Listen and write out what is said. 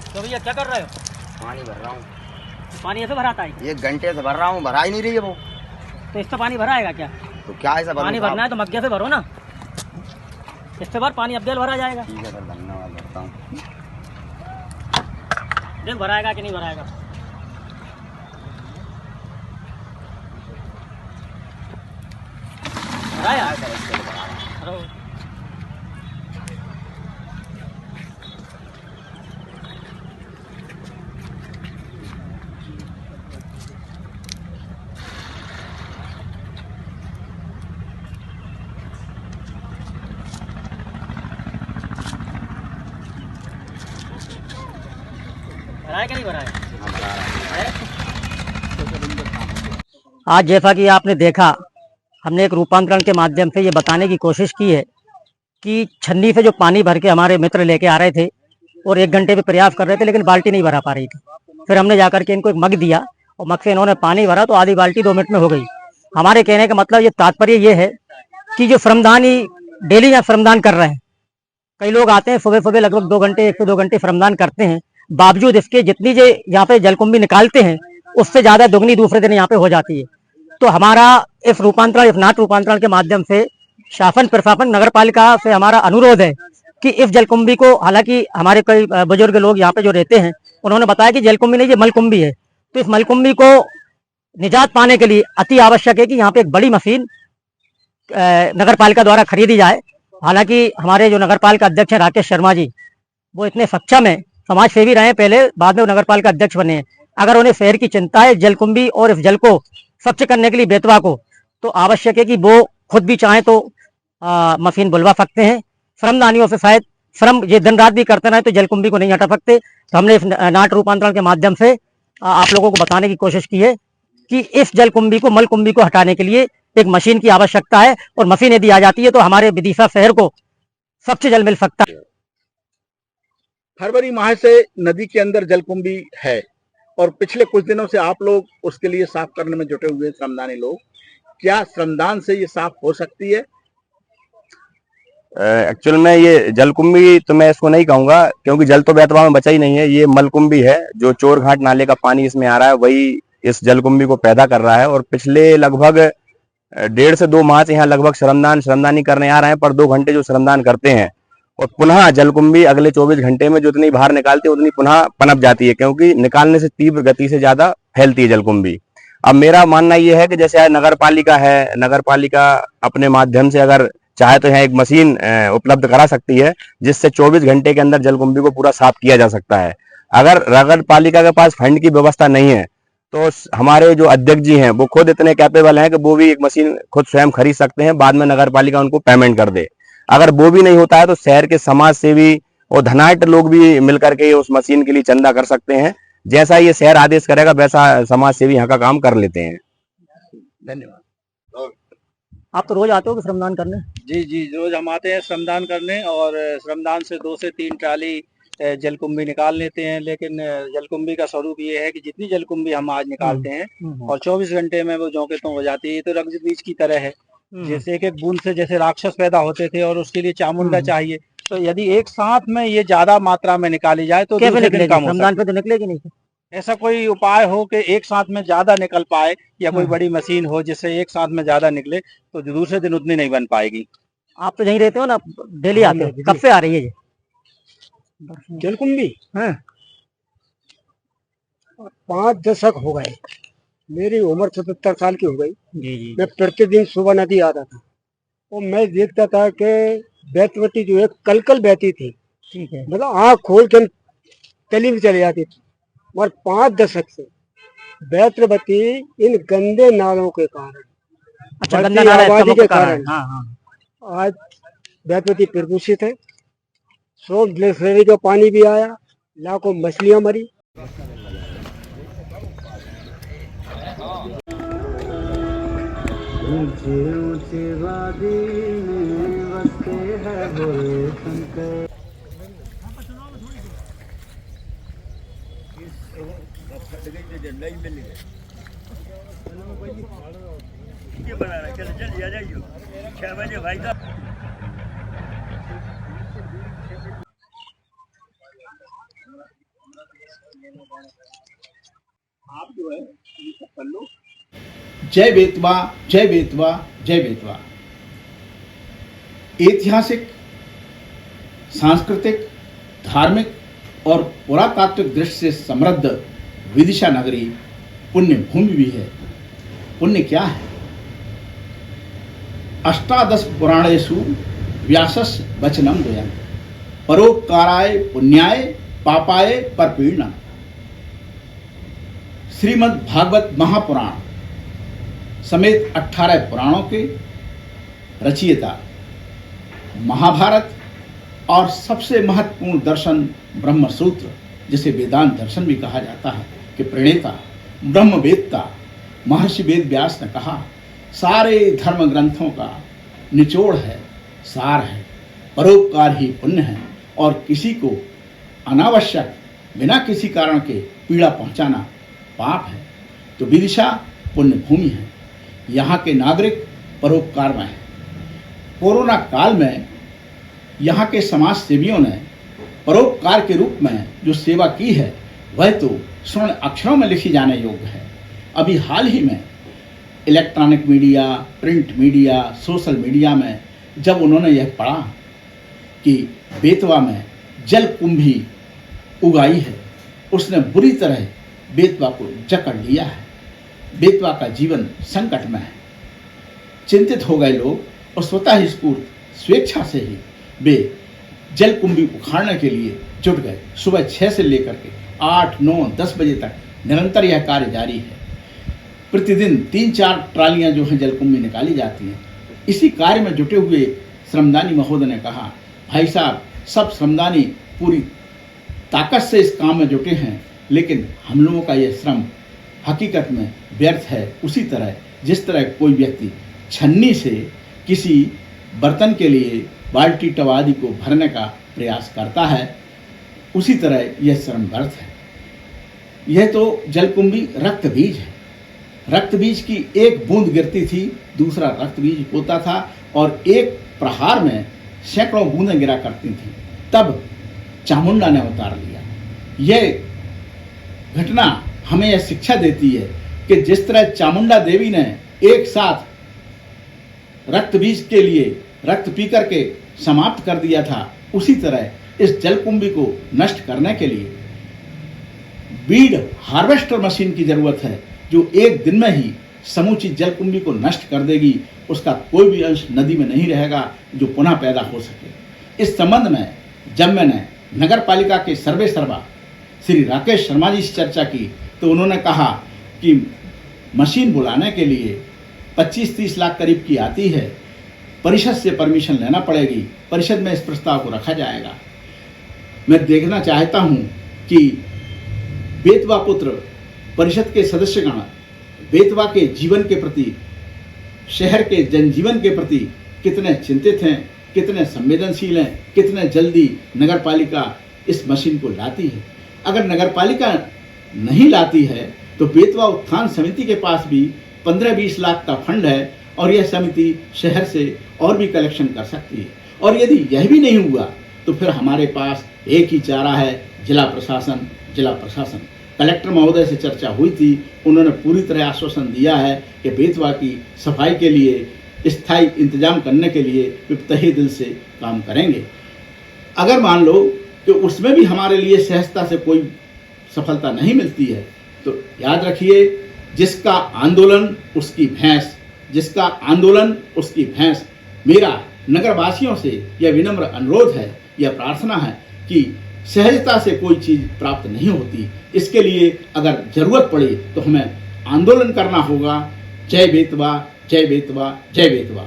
तो भैया क्या कर रहे हो? पानी भर रहा हूँ। पानी ऐसे भराता है? 1 घंटे से भर रहा हूँ, भरा ही नहीं रही है वो। तो इससे पानी भराएगा क्या? तो क्या ऐसा पानी भरना है तो मग्गे से भरो ना, इससे भर पानी अब्देल भरा जाएगा। ठीक है सर, धन्यवाद, भरता हूँ। देख भराएगा कि नहीं भराएगा। भराया? भरो। भराया कि नहीं भराया? हाँ, भरा रहा हूँ। आज जैसा कि आपने देखा, हमने एक रूपांतरण के माध्यम से ये बताने की कोशिश की है कि छन्नी से जो पानी भर के हमारे मित्र लेके आ रहे थे और 1 घंटे पे प्रयास कर रहे थे, लेकिन बाल्टी नहीं भरा पा रही थी। फिर हमने जाकर के इनको एक मग दिया और मग से इन्होंने पानी भरा तो आधी बाल्टी 2 मिनट में हो गई। हमारे कहने का मतलब ये तात्पर्य ये है कि जो श्रमदानी डेली यहाँ श्रमदान कर रहे हैं, कई लोग आते हैं सुबह सुबह लगभग 2 घंटे 1 से 2 घंटे श्रमदान करते हैं, बावजूद इसके जितनी जो यहाँ पे जलकुंभी निकालते हैं उससे ज्यादा दुगनी दूसरे दिन यहाँ पे हो जाती है। तो हमारा इस रूपांतरण, इस नाट रूपांतरण के माध्यम से शासन प्रशासन नगर पालिका से हमारा अनुरोध है कि इस जलकुंभी को, हालांकि हमारे कई बुजुर्ग लोग यहाँ पे जो रहते हैं उन्होंने बताया कि जलकुंभी नहीं, ये मलकुंभी है। तो इस मलकुंभी को निजात पाने के लिए अति आवश्यक है कि यहाँ पे एक बड़ी मशीन नगर पालिका द्वारा खरीदी जाए। हालांकि हमारे जो नगर पालिका अध्यक्ष हैं राकेश शर्मा जी, वो इतने सक्षम है, समाज सेवी रहे पहले, बाद में नगर पालिका अध्यक्ष बने हैं। अगर उन्हें शहर की चिंता है जलकुंभी और इस जल को स्वच्छ करने के लिए बेतवा को, तो आवश्यक है कि वो खुद भी चाहें तो मशीन बुलवा सकते हैं। श्रमदानियों से शायद श्रम ये दिन रात भी करते रहे तो जलकुंभी को नहीं हटा सकते। तो हमने इस नाट रूपांतरण के माध्यम से आप लोगों को बताने की कोशिश की है कि इस जलकुंभी को, मलकुंभी को हटाने के लिए एक मशीन की आवश्यकता है और मशीन यदि आ जाती है तो हमारे विदिशा शहर को स्वच्छ जल मिल सकता है। फरवरी माह से नदी के अंदर जलकुंभी है और पिछले कुछ दिनों से आप लोग उसके लिए साफ करने में जुटे हुए हैं, श्रमदानी लोग। क्या श्रमदान से ये साफ हो सकती है? एक्चुअल में ये जलकुंभी तो मैं इसको नहीं कहूंगा, क्योंकि जल तो बेतवा में बचा ही नहीं है। ये मलकुंभी है, जो चोरघाट नाले का पानी इसमें आ रहा है वही इस जलकुंभी को पैदा कर रहा है। और पिछले लगभग 1.5 से 2 माह से यहाँ लगभग श्रमदानी करने आ रहे हैं, पर 2 घंटे जो श्रमदान करते हैं और पुनः जलकुंभी अगले 24 घंटे में जो इतनी बाहर निकालती है उतनी पुनः पनप जाती है, क्योंकि निकालने से तीव्र गति से ज्यादा फैलती है जलकुंभी। अब मेरा मानना यह है कि जैसे नगर पालिका है, नगर पालिका अपने माध्यम से अगर चाहे तो यहाँ एक मशीन उपलब्ध करा सकती है जिससे 24 घंटे के अंदर जलकुंभी को पूरा साफ किया जा सकता है। अगर नगर पालिका के पास फंड की व्यवस्था नहीं है तो हमारे जो अध्यक्ष जी हैं वो खुद इतने कैपेबल हैं कि वो भी एक मशीन खुद स्वयं खरीद सकते हैं, बाद में नगर पालिका उनको पेमेंट कर दे। अगर वो भी नहीं होता है तो शहर के समाज सेवी और धनाढ्य लोग भी मिलकर के उस मशीन के लिए चंदा कर सकते हैं। जैसा ये शहर आदेश करेगा वैसा समाज सेवी यहाँ का काम कर लेते हैं। धन्यवाद। आप तो रोज आते हो श्रमदान करने? जी जी, रोज हम आते हैं श्रमदान करने और श्रमदान से 2 से 3 ट्राली जलकुंभी निकाल लेते हैं। लेकिन जलकुंभी का स्वरूप ये है कि जितनी जलकुंभी हम आज निकालते हैं और 24 घंटे में वो ज्यों के त्यों हो जाती है। ये तो रक्त बीज की तरह है, जैसे एक बूंद से जैसे राक्षस पैदा होते थे और उसके लिए चामुंडा चाहिए। तो यदि एक साथ में ये ज्यादा मात्रा में निकाली जाए तो कैसे निकलेगी? कम हो श्रमदान पे तो निकलेगी नहीं। ऐसा कोई उपाय हो कि एक साथ में ज्यादा निकल पाए, या कोई बड़ी मशीन हो जिससे एक साथ में ज्यादा निकले, तो जो दूसरे दिन उतनी नहीं बन पाएगी। आप तो यहीं रहते हो ना, डेली आते हो? कब से आ रही है ये जलकुंभी? हाँ। 5 दशक हो गए। मेरी उम्र 77 साल की हो गई। जी जी। मैं प्रतिदिन सुबह नदी आता था और मैं देखता था कि बैतवती जो है कलकल बहती थी, ठीक है, मतलब आँख खोल के तली में चली जाती थी। और 5 दशक से बैतवती इन गंदे नालों के कारण, अच्छा, बढ़ती गंदा नाला इसका आबादी मुख्य के कारण है। कारण हाँ हाँ। आज बैतवती प्रदूषित है। सोम ग्लेशियर का पानी भी आया, लाखों मछलियां मरी। ऊंचे ऊंचे वादी में बसते हैं भोले शंकर। चल जाइए 6 बजे भाई साहब। आप जो है ये सब कर लो। जय बेतवा, जय बेतवा, जय बेतवा। ऐतिहासिक, सांस्कृतिक, धार्मिक और पुरातात्विक दृष्टि से समृद्ध विदिशा नगरी पुण्य भूमि भी है। पुण्य क्या है? अष्टादश पुराणेषु व्यासस्य वचनं द्वयम् परोपकाराय पुण्याय पापाय परपीडनम्। श्रीमद् भागवत महापुराण समेत 18 पुराणों के रचयिता, महाभारत और सबसे महत्वपूर्ण दर्शन ब्रह्मसूत्र, जिसे वेदांत दर्शन भी कहा जाता है, कि प्रणेता ब्रह्मवेत्ता महर्षि वेद व्यास ने कहा, सारे धर्म ग्रंथों का निचोड़ है, सार है, परोपकार ही पुण्य है और किसी को अनावश्यक बिना किसी कारण के पीड़ा पहुंचाना पाप है। तो विदिशा पुण्य भूमि है, यहाँ के नागरिक परोपकारमय हैं। कोरोना काल में यहाँ के समाज सेवियों ने परोपकार के रूप में जो सेवा की है वह तो स्वर्ण अक्षरों में लिखी जाने योग्य है। अभी हाल ही में electronic media, print media, social media में जब उन्होंने यह पढ़ा कि बेतवा में जलकुंभी उगाई है, उसने बुरी तरह बेतवा को जकड़ लिया है। बेतवा का जीवन संकट में है। चिंतित हो गए लोग और स्वतः ही स्वेच्छा से ही वे जलकुंभी उखाड़ने के लिए जुट गए। सुबह 6 से लेकर के 8, 9, 10 बजे तक निरंतर यह कार्य जारी है। प्रतिदिन 3-4 ट्रालियां जो हैं जलकुंभी निकाली जाती हैं। इसी कार्य में जुटे हुए श्रमदानी महोदय ने कहा, भाई साहब, सब श्रमदानी पूरी ताकत से इस काम में जुटे हैं, लेकिन हम लोगों का यह श्रम हकीकत में व्यर्थ है। उसी तरह जिस तरह कोई व्यक्ति छन्नी से किसी बर्तन के लिए बाल्टी टब आदि को भरने का प्रयास करता है, उसी तरह यह श्रम व्यर्थ है। यह तो जलकुंभी रक्त बीज है। रक्त बीज की एक बूंद गिरती थी, दूसरा रक्त बीज होता था और एक प्रहार में सैकड़ों बूंदें गिरा करती थी। तब चामुंडा ने अवतार लिया। यह घटना हमें यह शिक्षा देती है कि जिस तरह चामुंडा देवी ने एक साथ रक्त बीज के लिए रक्त पी करके समाप्त कर दिया था, उसी तरह इस जलकुंभी को नष्ट करने के लिए बीड हार्वेस्टर मशीन की जरूरत है, जो एक दिन में ही समूची जलकुंभी को नष्ट कर देगी। उसका कोई भी अंश नदी में नहीं रहेगा जो पुनः पैदा हो सके। इस संबंध में जब मैंने नगर पालिका के सर्वे सर्वा श्री राकेश शर्मा जी से चर्चा की, तो उन्होंने कहा कि मशीन बुलाने के लिए 25-30 लाख करीब की आती है, परिषद से परमिशन लेना पड़ेगी, परिषद में इस प्रस्ताव को रखा जाएगा। मैं देखना चाहता हूं कि बेतवा पुत्र परिषद के सदस्यगण बेतवा के जीवन के प्रति, शहर के जनजीवन के प्रति कितने चिंतित हैं, कितने संवेदनशील हैं, कितने जल्दी नगर पालिका इस मशीन को लाती है। अगर नगर पालिका नहीं लाती है तो बेतवा उत्थान समिति के पास भी 15-20 लाख का फंड है और यह समिति शहर से और भी कलेक्शन कर सकती है। और यदि यह भी नहीं हुआ तो फिर हमारे पास एक ही चारा है, जिला प्रशासन। जिला प्रशासन कलेक्टर महोदय से चर्चा हुई थी, उन्होंने पूरी तरह आश्वासन दिया है कि बेतवा की सफाई के लिए स्थायी इंतजाम करने के लिए वे तहे दिल से काम करेंगे। अगर मान लो कि उसमें भी हमारे लिए सहजता से कोई सफलता नहीं मिलती है, तो याद रखिए, जिसका आंदोलन उसकी भैंस, जिसका आंदोलन उसकी भैंस। मेरा नगरवासियों से यह विनम्र अनुरोध है, यह प्रार्थना है कि सहजता से कोई चीज़ प्राप्त नहीं होती। इसके लिए अगर जरूरत पड़े तो हमें आंदोलन करना होगा। जय बेतवा, जय बेतवा, जय बेतवा।